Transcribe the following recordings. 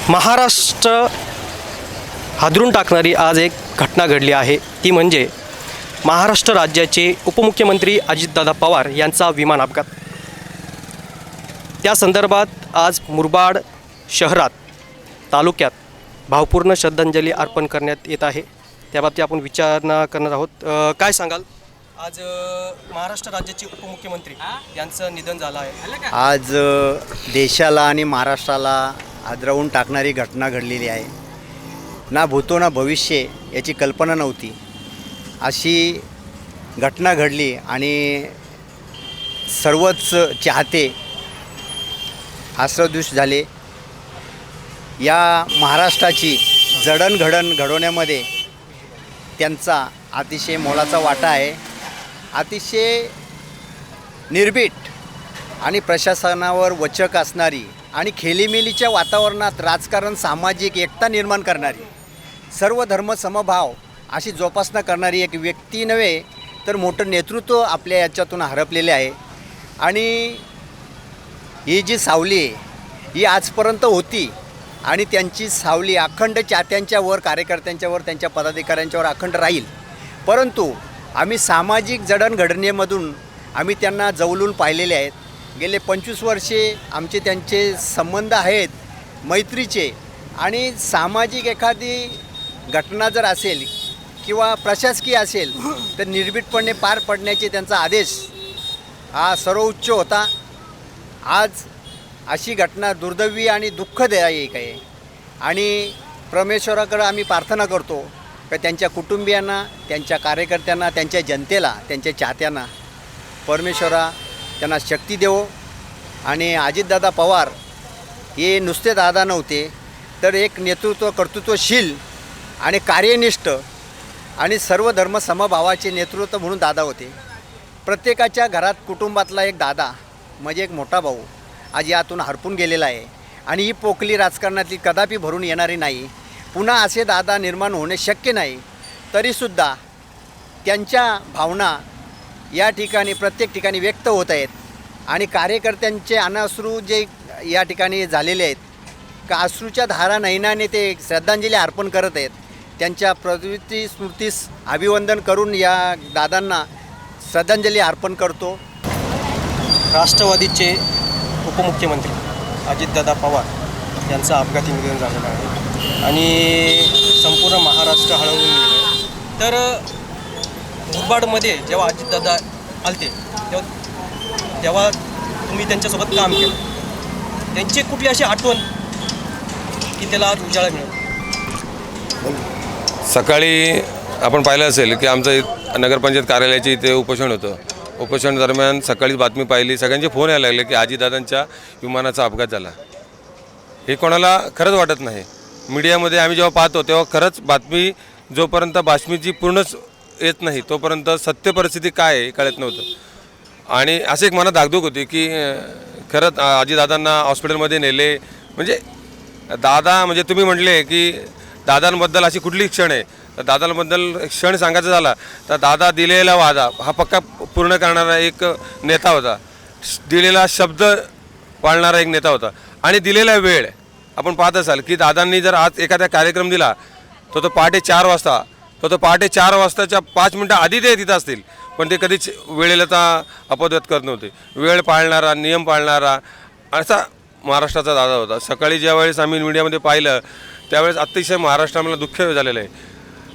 महाराष्ट्र हादरून टाकणारी आज एक घटना घडली आहे. ती म्हणजे महाराष्ट्र राज्याचे उपमुख्यमंत्री अजितदादा पवार यांचा विमान अपघात. त्या संदर्भात आज मुरबाड शहरात तालुक्यात भावपूर्ण श्रद्धांजली अर्पण करण्यात येत आहे. त्याबाबतीत आपण विचारणा करणार आहोत. काय सांगाल, आज महाराष्ट्र राज्याचे उपमुख्यमंत्री यांचं निधन झालं आहे. आज देशाला आणि महाराष्ट्राला हादरवून टाकणारी घटना घडलेली आहे. ना भूतो ना भविष्य याची कल्पना नव्हती, अशी घटना घडली आणि सर्वच चाहते आश्रदूष झाले. या महाराष्ट्राची जडणघडण घडवण्यामध्ये त्यांचा अतिशय मोलाचा वाटा आहे. अतिशय निर्भीड आणि प्रशासनावर वचक असणारी आणि खेलीमेलीच्या वातावरणात राजकारण, सामाजिक एकता निर्माण करणारी, सर्व धर्म समभाव अशी जोपासना करणारी एक व्यक्ती नव्हे तर मोठं नेतृत्व आपल्या याच्यातून हरपलेले आहे. आणि ही जी सावली आहे ही आजपर्यंत होती आणि त्यांची सावली अखंड चाहत्यांच्यावर, कार्यकर्त्यांच्यावर, त्यांच्या पदाधिकाऱ्यांच्यावर अखंड राहील. परंतु आम्ही सामाजिक जडणघडणीमधून आम्ही त्यांना जवळून पाहिलेले आहेत. गेले 25 वर्षे आमचे त्यांचे संबंध आहेत मैत्रीचे. आणि सामाजिक एखादी घटना जर असेल किंवा प्रशासकीय असेल तर निर्भीडपणे पार पडण्याचे त्यांचा आदेश हा सर्वोच्च होता. आज अशी घटना दुर्दैवी आणि दुःखदायक आहे. आणि परमेश्वराकडे आम्ही प्रार्थना करतो की त्यांच्या कुटुंबियांना, त्यांच्या कार्यकर्त्यांना, त्यांच्या जनतेला, त्यांच्या चाहत्यांना परमेश्वरा त्यांना शक्ती देवो. आणि अजितदादा पवार हे नुसते दादा नव्हते तर एक नेतृत्व, कर्तृत्वशील आणि कार्यनिष्ठ आणि सर्व धर्म समभावाचे नेतृत्व म्हणून दादा होते. प्रत्येकाच्या घरात कुटुंबातला एक दादा म्हणजे एक मोठा भाऊ आज यातून हरपून गेलेला आहे. आणि ही पोकली राजकारणातली कदापि भरून येणारी नाही. पुन्हा असे दादा निर्माण होणे शक्य नाही. तरीसुद्धा त्यांच्या भावना या ठिकाणी प्रत्येक ठिकाणी व्यक्त होत आहेत. आणि कार्यकर्त्यांचे अनाश्रू जे या ठिकाणी झालेले आहेत का अश्रूच्या धारा नयनाने ते श्रद्धांजली अर्पण करत आहेत. त्यांच्या प्रवृत्ती स्मृतीस अभिवंदन करून या दादांना श्रद्धांजली अर्पण करतो. राष्ट्रवादीचे उपमुख्यमंत्री अजितदादा पवार यांचं अपघाती निधन झालेलं आहे आणि संपूर्ण महाराष्ट्र हळवून गेलं. तर मुरबाडमध्ये जेव्हा अजितदादा आलते तेव्हा तुम्ही त्यांच्यासोबत काम केलं. त्यांची कुठली अशी आठवण की त्याला आज उजाळा मिळेल? सकाळी आपण पाहिलं असेल की आमचं नगरपंचायत कार्यालयाचे इथे उपोषण होतं. उपोषण दरम्यान सकाळीच बातमी पाहिली, सगळ्यांचे फोन यायला लागले की अजितदादांच्या विमानाचा अपघात झाला. हे कोणाला खरंच वाटत नाही. मीडियामध्ये आम्ही जेव्हा पाहतो तेव्हा खरंच बातमी जोपर्यंत बातमीची पूर्णच येत नाही तोपर्यंत सत्य परिस्थिती काय आहे कळत नव्हतं. आणि असे एक मनात धाकधूक होती की खरंच अजितदादांना हॉस्पिटलमध्ये नेले. म्हणजे दादा म्हणजे तुम्ही म्हटले की दादांबद्दल अशी कुठली क्षण आहे तर दादांबद्दल क्षण सांगायचा झाला तर दादा दिलेला वादा हा पक्का पूर्ण करणारा एक नेता होता. दिलेला शब्द पाळणारा एक नेता होता. आणि दिलेला वेळ आपण पाहत असाल की दादांनी जर आज एखादा कार्यक्रम दिला तो पहाटे 4 वाजता तो पहाटे 4 वाजताच्या 5 मिनटं आधी ते तिथं असतील पण ते कधीच वेळेला अपव्यत करत नव्हते. वेळ पाळणारा, नियम पाळणारा असा महाराष्ट्राचा दादा होता. सकाळी ज्यावेळेस आम्ही मीडियामध्ये पाहिलं त्यावेळेस अतिशय महाराष्ट्राला दुःख झालेलं आहे.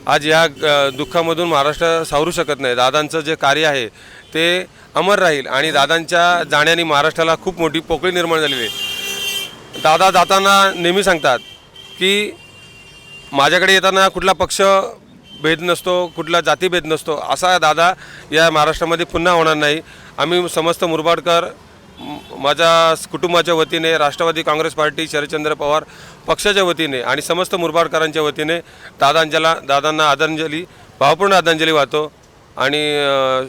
आज या दुःखामधून महाराष्ट्र सावरू शकत नाही. दादांचं जे कार्य आहे ते अमर राहील आणि दादांच्या जाण्याने महाराष्ट्राला खूप मोठी पोकळी निर्माण झालेली आहे. दादा जाताना नेहमी सांगतात की माझ्याकडे येताना कुठला पक्ष भेद नसतो, कुठला जातीभेद नसतो. असा दादा या महाराष्ट्रामध्ये पुन्हा होणार नाही. आम्ही समस्त मुरबाडकर माझ्या कुटुंबाच्या वतीने, राष्ट्रवादी काँग्रेस पार्टी, शरदचंद्र पवार पक्षाच्या वतीने आणि समस्त मुरबाडकरांच्या वतीने दादांना आदरांजली, भावपूर्ण आदरांजली वाहतो आणि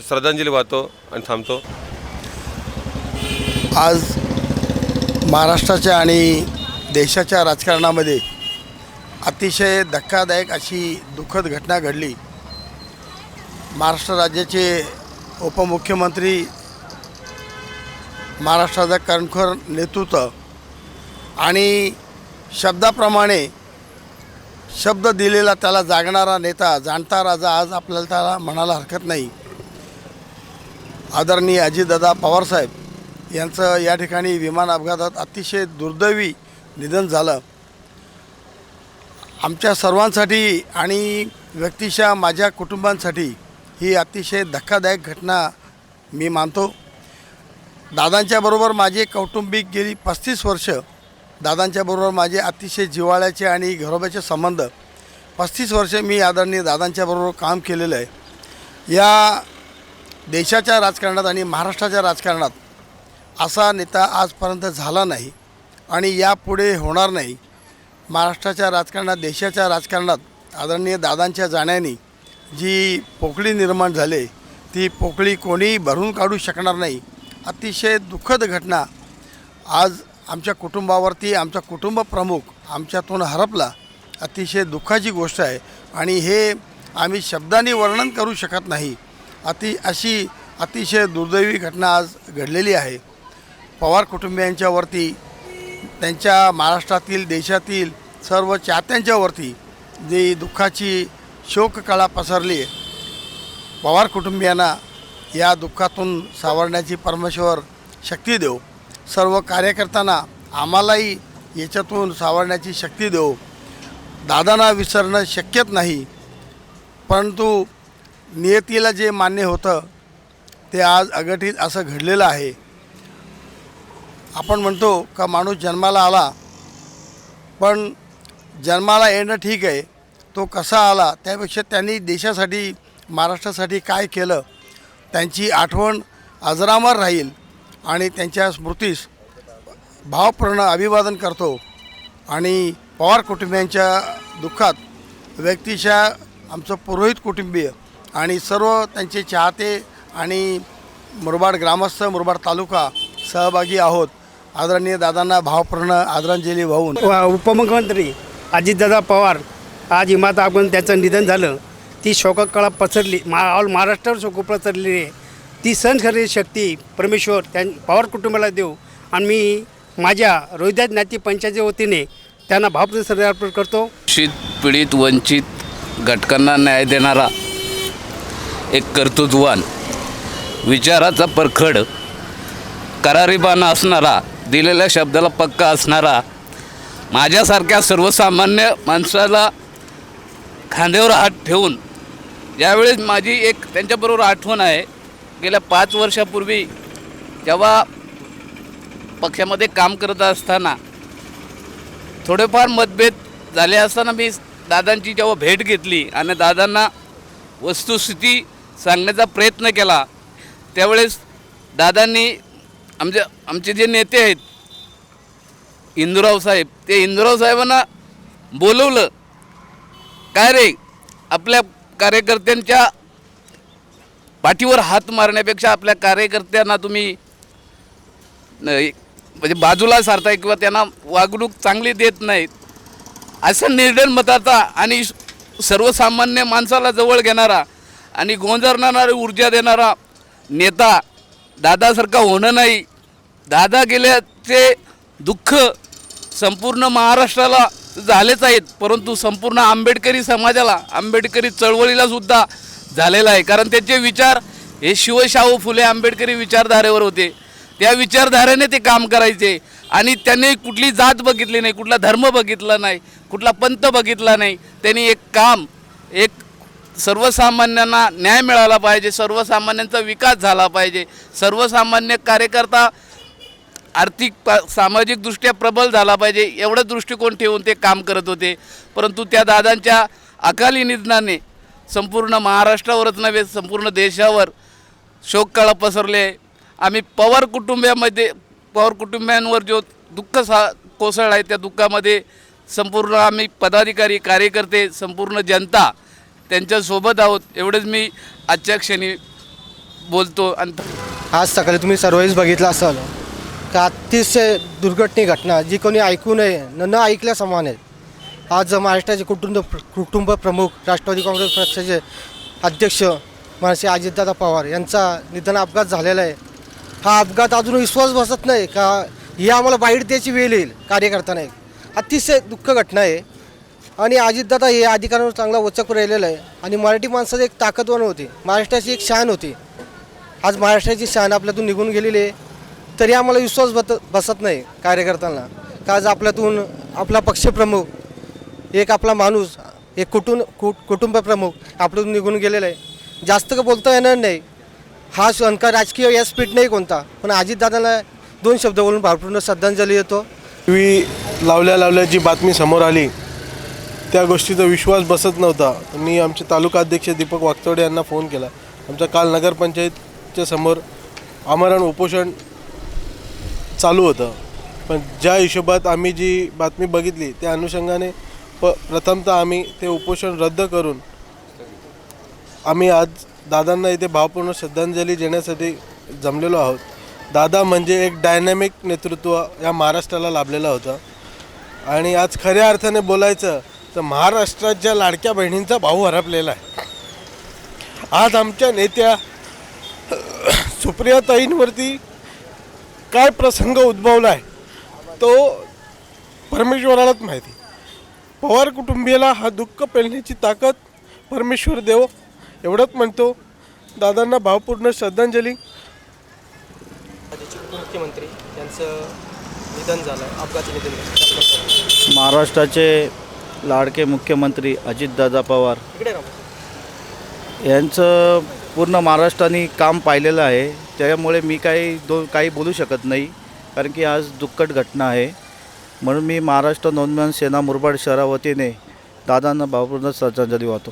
श्रद्धांजली वाहतो आणि थांबतो. आज महाराष्ट्राच्या आणि देशाच्या राजकारणामध्ये अतिशय धक्कादायक अशी दुःखद घटना घडली. महाराष्ट्र राज्याचे उपमुख्यमंत्री महाराष्ट्राचा कणखर नेतृत्व आणि शब्दाप्रमाणे शब्द दिलेला त्याला जागणारा नेता, जाणता राजा आज आपल्याला त्याला म्हणायला हरकत नाही. आदरणीय अजितदादा पवारसाहेब यांचं या ठिकाणी विमान अपघातात अतिशय दुर्दैवी निधन झालं. आमच्या सर्वांसाठी आणि व्यक्तिशः माझ्या कुटुंबांसाठी ही अतिशय धक्कादायक घटना मी मानतो. दादांच्याबरोबर माझे कौटुंबिक गेली 35 वर्ष, दादांच्याबरोबर माझे अतिशय जिव्हाळ्याचे आणि घरोब्याचे संबंध. 35 वर्ष मी आदरणीय दादांच्याबरोबर काम केलेलं आहे. या देशाच्या राजकारणात आणि महाराष्ट्राच्या राजकारणात असा नेता आजपर्यंत झाला नाही आणि यापुढे होणार नाही. महाराष्ट्राच्या राजकारणात, देशाच्या राजकारणात आदरणीय दादांच्या जाण्याने जी पोकळी निर्माण झाली ती पोकळी कोणी भरून काढू शकणार नाही. अतिशय दुःखद घटना आज आमच्या कुटुंबावरती, आमचा कुटुंब प्रमुख आमच्यातून हरपला. अतिशय दुःखाची गोष्ट आहे आणि हे आम्ही शब्दांनी वर्णन करू शकत नाही. अशी अतिशय दुर्दैवी घटना आज घडलेली आहे. पवार कुटुंबियांच्यावरती, त्यांच्या महाराष्ट्रातील, देशातील सर्व चाहत्यांच्यावरती जी दुःखाची शोककळा पसरली आहे. पवार कुटुंबियांना या दुःखातून सावरण्याची परमेश्वर शक्ती देव. सर्व कार्यकर्त्यांना आम्हालाही याच्यातून सावरण्याची शक्ती देव. दादांना विसरणं शक्यच नाही, परंतु नियतीला जे मान्य होतं ते आज अघटित असं घडलेलं आहे. आपण म्हणतो का माणूस जन्माला आला, पण जन्माला येणं ठीक आहे, तो कसा आला त्यापेक्षा त्यांनी देशासाठी, महाराष्ट्रासाठी काय केलं त्यांची आठवण अजरामर राहील आणि त्यांच्या स्मृतीस भावपूर्ण अभिवादन करतो. आणि पवार कुटुंबियांच्या दुःखात व्यक्तिशः आमचं पुरोहित कुटुंबीय आणि सर्व त्यांचे चाहते आणि मुरबाड ग्रामस्थ, मुरबाड तालुका सहभागी आहोत. आदरणीय दादांना भावपूर्ण आदरांजली वाहून उपमुख्यमंत्री अजितदादा पवार आज हिमात आपण त्याचं निधन झालं. ती शोककळा पसरली, ऑल महाराष्ट्रावर शोक पसरलेली आहे. ती सहन करण्याची शक्ती परमेश्वर पवार कुटुंबाला देऊ. आणि मी माझ्या रोहिदास ज्ञाती पंचायतीच्या वतीने त्यांना भावपूर्ण श्रद्धा अर्पण करतो. शोषित, पीडित, वंचित घटकांना न्याय देणारा एक कर्तृत्ववान, विचाराचा परखड, करारीबाना असणारा, दिलेल्या शब्दाला पक्का असणारा, माझ्यासारख्या सर्वसामान्य माणसाला खांद्यावर हात ठेवून, ज्यावेळेस माझी एक त्यांच्याबरोबर आठवण आहे, गेल्या 5 वर्षापूर्वी जेव्हा पक्षामध्ये काम करत असताना थोडेफार मतभेद झाले असताना मी दादांची जेव्हा भेट घेतली आणि दादांना वस्तुस्थिती सांगण्याचा प्रयत्न केला, त्यावेळेस दादांनी आमचे जे नेते आहेत इंदुराव साहेब, ते इंदुराव साहेबांना बोलवलं. काय रे, आपल्या कार्यकर्त्यांच्या पाठीवर हात मारण्यापेक्षा आपल्या कार्यकर्त्यांना तुम्ही म्हणजे बाजूला सारताय किंवा त्यांना वागणूक चांगली देत नाहीत, असं निर्णय मताचा आणि सर्वसामान्य माणसाला जवळ घेणारा आणि गोंजरणारी ऊर्जा देणारा नेता दादासारखा होणं नाही. दादा गेल्याचे दुःख संपूर्ण महाराष्ट्राला झालेच आहेत, परंतु संपूर्ण आंबेडकरी समाजाला, आंबेडकरी चळवळीलासुद्धा झालेला आहे. कारण त्यांचे विचार हे शिवशाहू फुले आंबेडकरी विचारधारेवर होते. त्या विचारधारेने ते काम करायचे आणि त्यांनी कुठली जात बघितली नाही, कुठला धर्म बघितला नाही, कुठला पंथ बघितला नाही. त्यांनी एक काम, एक सर्वसामान्यांना न्याय मिळाला पाहिजे, सर्वसामान्यांचा विकास झाला पाहिजे, सर्वसामान्य कार्यकर्ता आर्थिक सामाजिकदृष्ट्या प्रबल झाला पाहिजे, एवढा दृष्टिकोन ठेवून ते काम करत होते. परंतु त्या दादांच्या अकाली निधनाने संपूर्ण महाराष्ट्रावरच नव्हे, संपूर्ण देशावर शोककळा पसरले. आम्ही पवार कुटुंबियांवर जो दुःख कोसळला आहे, त्या दुःखामध्ये संपूर्ण आम्ही पदाधिकारी, कार्यकर्ते, संपूर्ण जनता त्यांच्यासोबत आहोत. एवढंच मी आजच्या क्षणी बोलतो. आज सकाळी तुम्ही सर्वच बघितलं असाल का अतिशय दुर्घटनी घटना जी कोणी ऐकू नये, न ऐकल्या समान आहे. आज महाराष्ट्राचे कुटुंब प्रमुख, राष्ट्रवादी काँग्रेस पक्षाचे अध्यक्ष माननीय अजितदादा पवार यांचा निधन अपघात झालेला आहे. हा अपघात अजून विश्वास बसत नाही का ही आम्हाला बाईट द्यायची वेळ येईल कार्यकर्त्यांना. अतिशय दुःख घटना आहे आणि अजितदादा हे अधिकारांवर चांगला वचक राहिलेला आहे आणि मराठी माणसाची एक ताकदवान होती, महाराष्ट्राची एक शान होती. आज महाराष्ट्राची शान आपल्यातून निघून गेलेली आहे, तरी आम्हाला विश्वास बसत नाही कार्यकर्त्यांना का आज आपल्यातून आपला पक्षप्रमुख एक आपला माणूस एक कुटुंब प्रमुख आपल्यातून निघून गेलेला आहे. जास्त का बोलता येणार नाही, हा शंका राजकीय व्यासपीठ नाही कोणता, पण अजितदादांना 2 शब्द बोलून भावपूर्ण श्रद्धांजली देतो. टी लावल्या जी बातमी समोर आली त्या गोष्टीचा विश्वास बसत नव्हता. मी आमचे तालुका अध्यक्ष दीपक वागचौडे यांना फोन केला. आमच्या काल नगरपंचायतच्या समोर आमरण उपोषण चालू होतं, पण ज्या हिशोबात आम्ही जी बातमी बघितली त्या अनुषंगाने प्रथमतः आम्ही ते उपोषण रद्द करून आम्ही आज दादांना इथे भावपूर्ण श्रद्धांजली देण्यासाठी जमलेलो आहोत. दादा म्हणजे एक डायनॅमिक नेतृत्व या महाराष्ट्राला लाभलेलं होतं आणि आज खऱ्या अर्थाने बोलायचं तर महाराष्ट्राच्या लाडक्या बहिणींचा भाऊ हरपलेला आहे. आज आमच्या नेत्या सुप्रियाताईंवरती काय प्रसंग उद्भवला आहे तो परमेश्वरालाच माहिती. पवार कुटुंबियाला हा दुःख पेलण्याची ताकद परमेश्वर देव एवढंच म्हणतो. दादांना भावपूर्ण श्रद्धांजली. आधीचे उपमुख्यमंत्री यांचं निधन झालं आहे, अपघाती निधन झालं. महाराष्ट्राचे लाडके मुख्यमंत्री अजितदादा पवार इकडे राहा. यांचं पूर्ण महाराष्ट्राने काम पाहिलेलं आहे, त्यामुळे मी काही बोलू शकत नाही, कारण की आज दुःखद घटना आहे. म्हणून मी महाराष्ट्र नवनिर्माण सेना मुरबाड शहरावतीने दादांना भावपूर्ण श्रद्धांजली वाहतो.